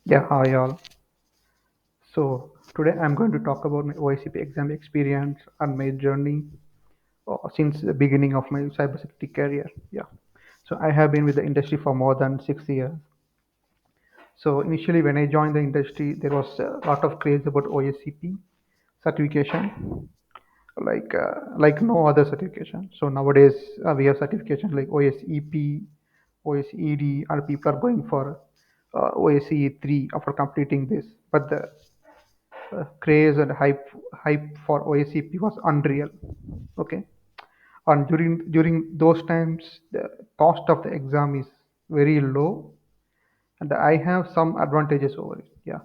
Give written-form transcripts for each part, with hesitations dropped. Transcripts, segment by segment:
Yeah, hi all. So today I'm going to talk about my OSCP exam experience and my journey since the beginning of my cybersecurity career. Yeah. So I have been with the industry for more than 6 years. So initially, when I joined the industry, there was a lot of craze about OSCP certification, like no other certification. So nowadays we have certifications like OSEP, OSED, and people are going for OSCE 3 after completing this. But the craze and hype for OSCP was unreal. Okay, and during those times, the cost of the exam is very low, and I have some advantages over it. Yeah.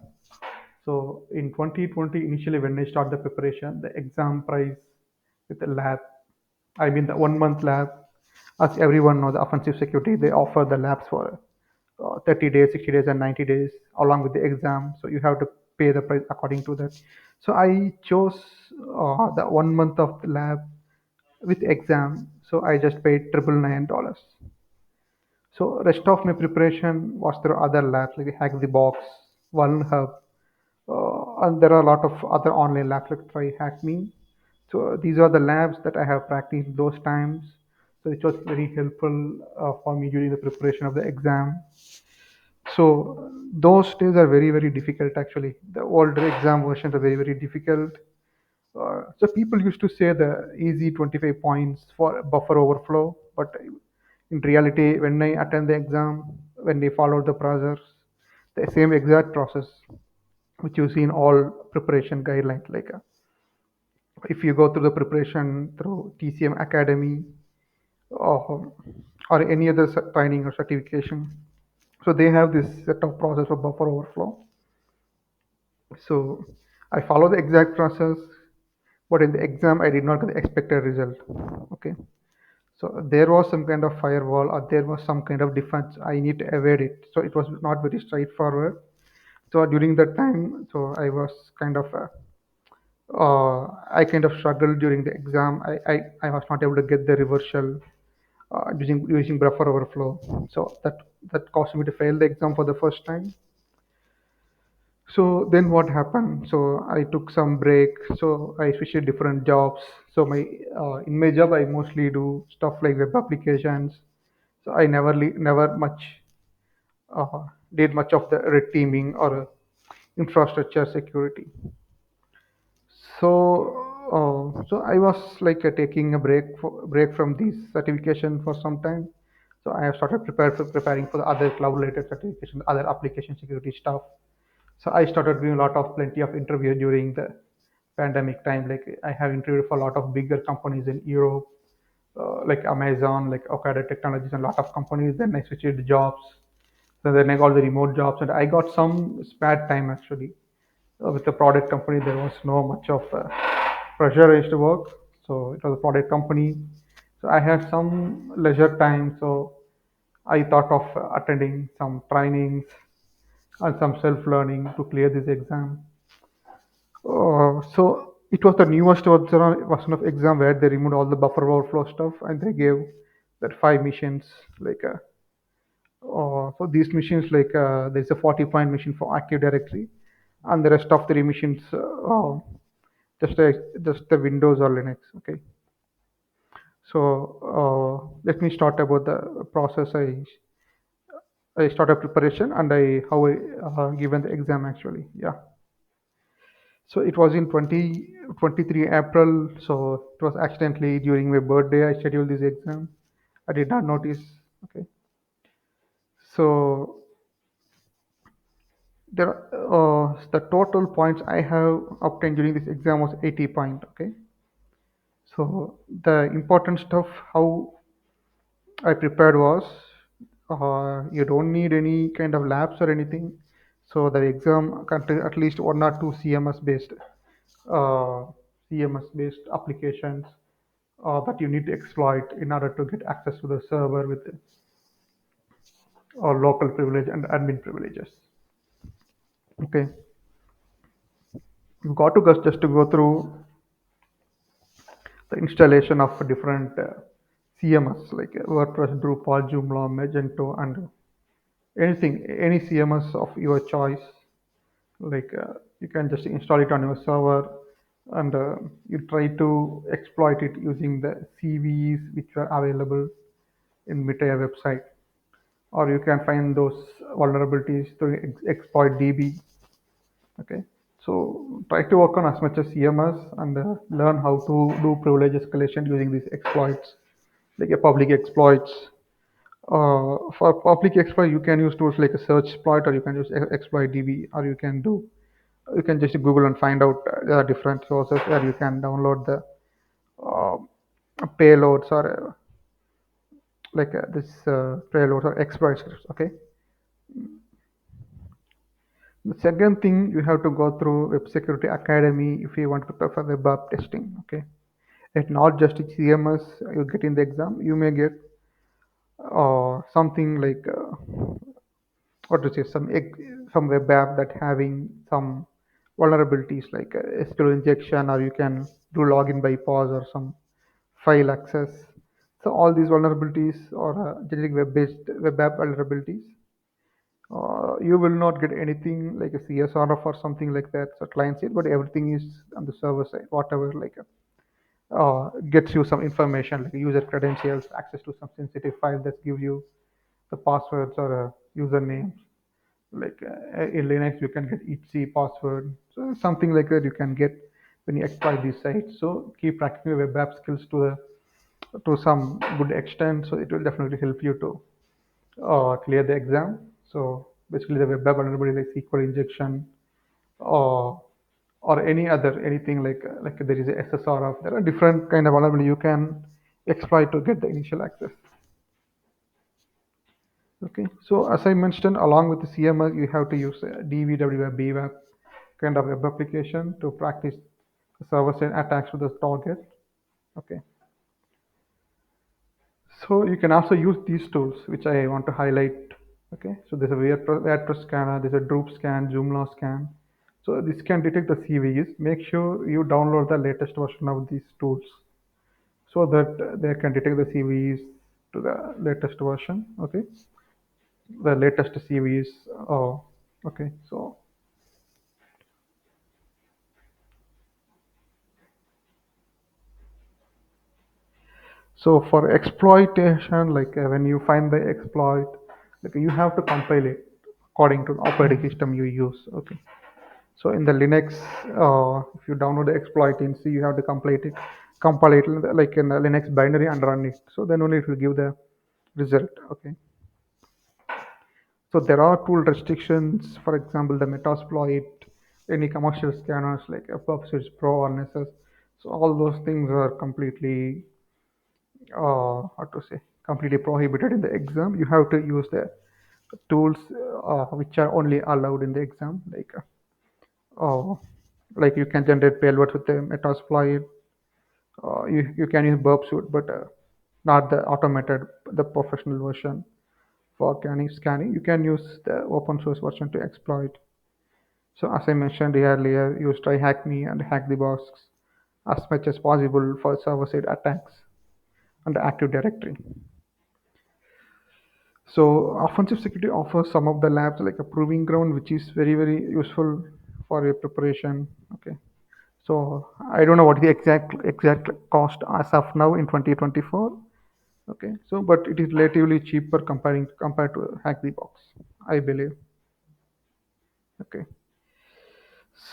So in 2020, initially when I start the preparation, the exam price with the lab, I mean the 1 month lab, as everyone knows, the offensive security, they offer the labs for 30 days, 60 days, and 90 days along with the exam. So you have to pay the price according to that. So I chose the 1 month of the lab with exam. So I just paid $999. So rest of my preparation was through other labs like Hack the Box, One Hub, and there are a lot of other online labs like Try Hack Me. So these are the labs that I have practiced those times. So it was very helpful for me during the preparation of the exam. So those days are very difficult actually. The older exam versions are very difficult. So people used to say the easy 25 points for buffer overflow, but in reality, when I attend the exam, when they follow the process, the same exact process which you see in all preparation guidelines, like if you go through the preparation through TCM Academy or, or any other training or certification, so they have this set of process for buffer overflow. So I follow the exact process, but in the exam I did not get the expected result. Okay. So there was some kind of firewall or there was some kind of defense. I need to evade it. So it was not very straightforward. So during that time, so I was kind of, I kind of struggled during the exam. I was not able to get the reversal using buffer overflow. So that caused me to fail the exam for the first time. So then what happened? So I took some break. So I switched to different jobs. So my in my job I mostly do stuff like web applications. So I never much did much of the red teaming or infrastructure security. So I was like taking a break from this certification for some time. So I have started preparing for the other cloud related certification, other application security stuff. So I started doing a lot of plenty of interviews during the pandemic time. Like I have interviewed for a lot of bigger companies in Europe, like Amazon, like Okada Technologies, and a lot of companies. Then I switched to jobs. So then I got the remote jobs, and I got some spare time actually. With the product company, there was no much of pressurized work. So it was a product company. So I had some leisure time. So I thought of attending some trainings and some self-learning to clear this exam. So it was the newest version of exam where they removed all the buffer overflow stuff and they gave that five missions like so these missions like there's a 40-point mission for Active Directory and the rest of the missions just the Windows or Linux. Okay, so let me start about the process. I started preparation and I how I given the exam actually. Yeah. So it was in 2023 April. So it was accidentally during my birthday. I scheduled this exam. I did not notice. Okay. So the total points I have obtained during this exam was 80 point. Okay. So the important stuff how I prepared was you don't need any kind of labs or anything. So the exam contain at least one or two uh, CMS based applications that you need to exploit in order to get access to the server with local privilege and admin privileges. Okay, you've got to just to go through the installation of different CMS like WordPress, Drupal, Joomla, Magento, and anything, any CMS of your choice. Like you can just install it on your server, and you try to exploit it using the CVEs which are available in Mitaya website, or you can find those vulnerabilities to exploit DB. Okay, so try to work on as much as CMS and learn how to do privilege escalation using these exploits, like a public exploits. For public exploit, you can use tools like a search exploit, or you can use exploit DB, or you can just Google and find out there are different sources where you can download the uh, payloads or this payloads or exploit scripts. Okay. The second thing, you have to go through Web Security Academy if you want to prepare for web app testing. Okay, it's not just CMS you get in the exam. You may get something like what to say, some web app that having some vulnerabilities like SQL injection, or you can do login bypass or some file access. So all these vulnerabilities or generic web-based web app vulnerabilities, you will not get anything like a CSRF or something like that. So client side, but everything is on the server side. Whatever gets you some information like user credentials, access to some sensitive file that give you the passwords or usernames. Like in Linux, you can get etc password. So something like that you can get when you exploit these sites. So keep practicing your web app skills to some good extent. So it will definitely help you to clear the exam. So basically, the web app vulnerability like SQL injection or any other anything like there is a SSRF. There are different kind of vulnerability you can exploit to get the initial access. Okay, so as I mentioned, along with the CMS, you have to use DVW or BWAP kind of web application to practice server-side attacks to the target. Okay, so you can also use these tools, which I want to highlight. Okay, so there's a WordPress scanner, there's a Droop scan, Joomla scan. So this can detect the CVEs. Make sure you download the latest version of these tools so that they can detect the CVEs to the latest version. Okay, the latest CVEs. Oh, okay. So for exploitation, like when you find the exploit, like you have to compile it according to the operating system you use. Okay. So in the Linux, if you download the exploit in C, you have to compile it like in the Linux binary and run it. So then only it will give the result. Okay. So there are tool restrictions. For example, the Metasploit, any commercial scanners like PubSwitch Pro or Nessus. So all those things are completely how to say completely prohibited in the exam. You have to use the tools which are only allowed in the exam, uh, like you can generate payloads with the Metasploit. You can use burp suite, but not the automated, the professional version for scanning. You can use the open source version to exploit. So as I mentioned earlier, use try hack me and hack the box as much as possible for server side attacks on the Active Directory. So offensive security offers some of the labs like a proving ground, which is very useful for your preparation. Okay. So I don't know what the exact cost as of now in 2024. Okay. So but it is relatively cheaper compared to Hack the Box, I believe. Okay.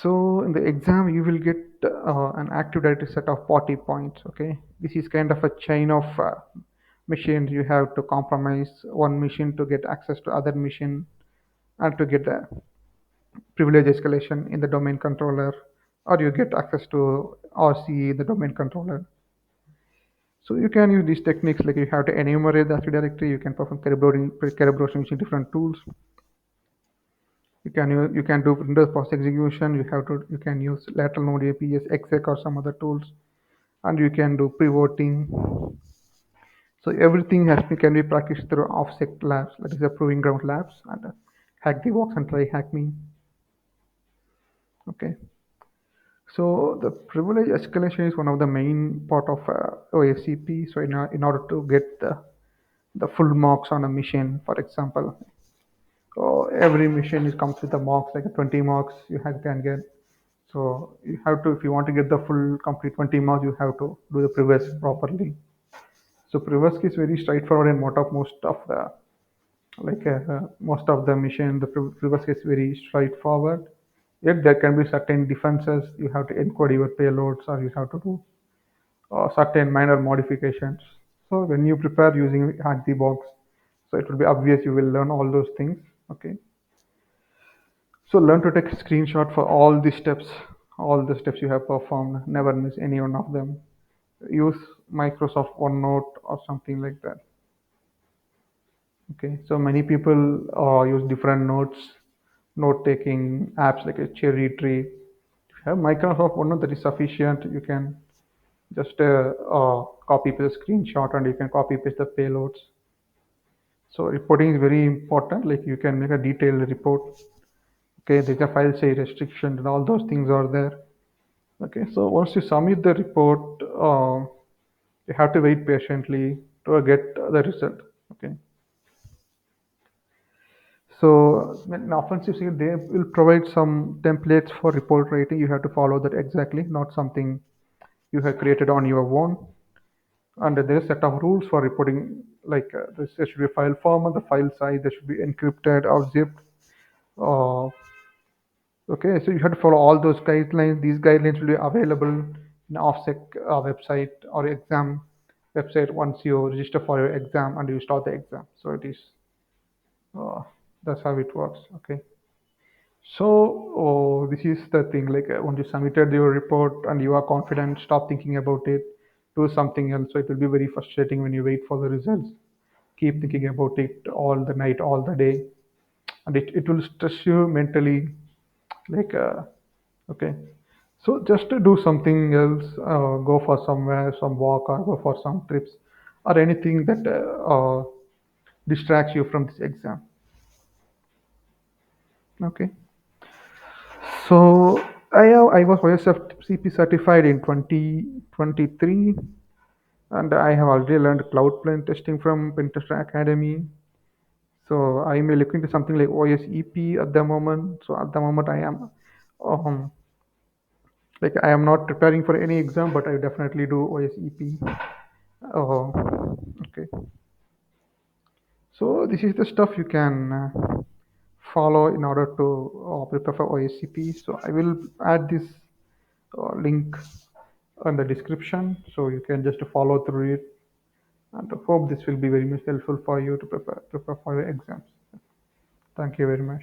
So in the exam, you will get an Active Directory set of 40 points. Okay. This is kind of a chain of machines. You have to compromise one machine to get access to other machine and to get the privilege escalation in the domain controller, or you get access to RCE, the domain controller. So you can use these techniques like you have to enumerate the Active Directory, you can perform calibration using different tools. You can do Windows process execution, you can use lateral node APS, exec or some other tools, and you can do pre-voting. So everything can be practiced through offset labs, that is the proving ground labs, and hack the box and try hack me. Okay. So the privilege escalation is one of the main part of OSCP. So in order to get the full marks on a mission, for example, Every mission is comes with a marks, like 20 marks can get. So you have to, if you want to get the full complete 20 marks, you have to do the previous properly. So previous is very straightforward in most of the mission. The previous is very straightforward. Yet there can be certain differences. You have to encode your payloads, or you have to do certain minor modifications. So when you prepare using Hack the Box, so it will be obvious you will learn all those things. Okay. So learn to take a screenshot for all the steps you have performed. Never miss any one of them. Use Microsoft OneNote or something like that. Okay. So many people use different note taking apps like a Cherry Tree. If you have Microsoft OneNote, that is sufficient. You can just copy paste a screenshot and you can copy paste the payloads. So reporting is very important. Like you can make a detailed report. Okay, there's a file size restriction and all those things are there. Okay, so once you submit the report, you have to wait patiently to get the result. Okay, so in offensive side, they will provide some templates for report writing. You have to follow that exactly, not something you have created on your own. And there's a set of rules for reporting, like there should be a file format, the file size, they should be encrypted or zipped. Uh, okay, so you have to follow all those guidelines. These guidelines will be available in OffSec website or exam website once you register for your exam and you start the exam. So it is uh, that's how it works. Okay. So this is the thing. Like once you submitted your report and you are confident, stop thinking about it. Do something else. So it will be very frustrating when you wait for the results. Keep thinking about it all the night, all the day, and it will stress you mentally. Like okay, so just to do something else, go for somewhere, some walk, or go for some trips, or anything that distracts you from this exam. Okay, so I was OSCP certified in 2023, and I have already learned cloud plane testing from Pentester Academy. So I may look into something like OSEP at the moment. So at the moment I am um, like I am not preparing for any exam, but I definitely do OSEP. Uh, okay. So this is the stuff you can follow in order to prepare for OSCP. So I will add this link in the description, so you can just follow through it. And I hope this will be very much helpful for you to prepare for your exams. Thank you very much.